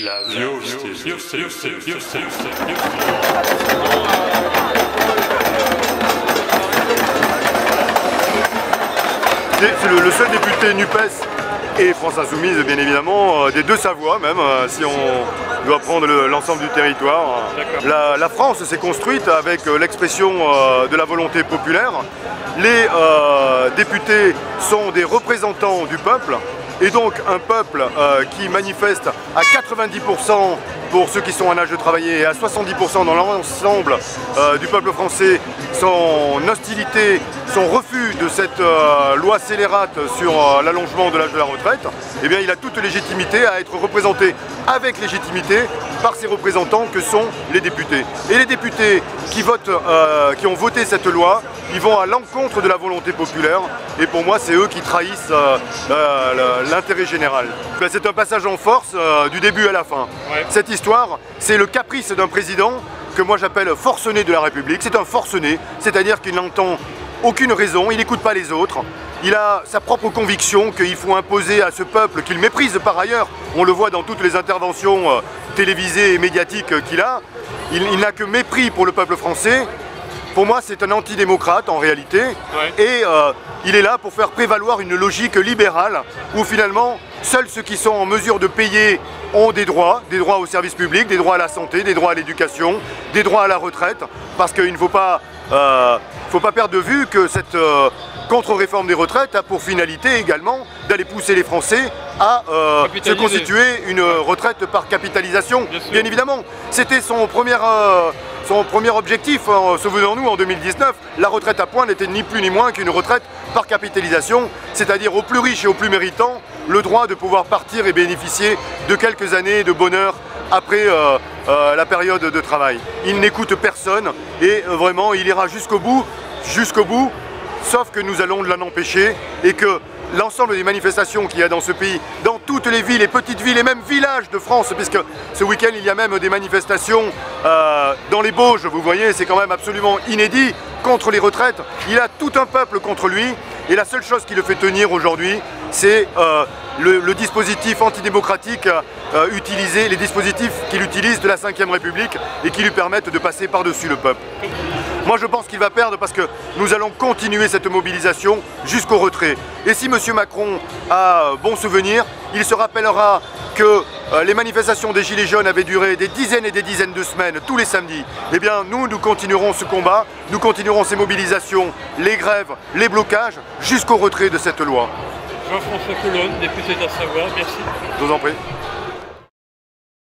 La C'est le seul député NUPES et France Insoumise, bien évidemment, des deux Savoies même, si on doit prendre l'ensemble du territoire. La France s'est construite avec l'expression de la volonté populaire. Les députés sont des représentants du peuple, et donc un peuple qui manifeste à 90% pour ceux qui sont en âge de travailler et à 70% dans l'ensemble du peuple français son hostilité, son refus de cette loi scélérate sur l'allongement de l'âge de la retraite, eh bien il a toute légitimité à être représenté avec légitimité par ses représentants que sont les députés. Et les députés qui ont voté cette loi, ils vont à l'encontre de la volonté populaire, et pour moi c'est eux qui trahissent l'intérêt général. C'est un passage en force du début à la fin. Ouais. Cette histoire, c'est le caprice d'un président que moi j'appelle forcené de la République. C'est un forcené, c'est-à-dire qu'il n'entend aucune raison, il n'écoute pas les autres. Il a sa propre conviction qu'il faut imposer à ce peuple qu'il méprise par ailleurs. On le voit dans toutes les interventions télévisées et médiatiques qu'il a. Il n'a que mépris pour le peuple français. Pour moi, c'est un antidémocrate en réalité, ouais. Et il est là pour faire prévaloir une logique libérale où finalement, seuls ceux qui sont en mesure de payer ont des droits au service public, des droits à la santé, des droits à l'éducation, des droits à la retraite, parce qu'il ne faut pas perdre de vue que cette contre-réforme des retraites a pour finalité également d'aller pousser les Français à se constituer une retraite par capitalisation. Bien évidemment, c'était son premier objectif, souvenons-nous, en 2019, la retraite à points n'était ni plus ni moins qu'une retraite par capitalisation, c'est-à-dire aux plus riches et aux plus méritants, le droit de pouvoir partir et bénéficier de quelques années de bonheur après la période de travail. Il n'écoute personne et vraiment il ira jusqu'au bout, sauf que nous allons l'en empêcher et que l'ensemble des manifestations qu'il y a dans ce pays, dans toutes les villes et petites villes et même villages de France, puisque ce week-end il y a même des manifestations dans les Bauges, vous voyez, c'est quand même absolument inédit, contre les retraites. Il a tout un peuple contre lui et la seule chose qui le fait tenir aujourd'hui, c'est le dispositif antidémocratique les dispositifs qu'il utilise de la Ve République et qui lui permettent de passer par-dessus le peuple. Moi je pense qu'il va perdre parce que nous allons continuer cette mobilisation jusqu'au retrait. Et si M. Macron a bon souvenir, il se rappellera que les manifestations des Gilets jaunes avaient duré des dizaines et des dizaines de semaines, tous les samedis. Eh bien nous continuerons ce combat, nous continuerons ces mobilisations, les grèves, les blocages, jusqu'au retrait de cette loi. Jean-François Colonne, député de la Savoie, merci. Je vous en prie.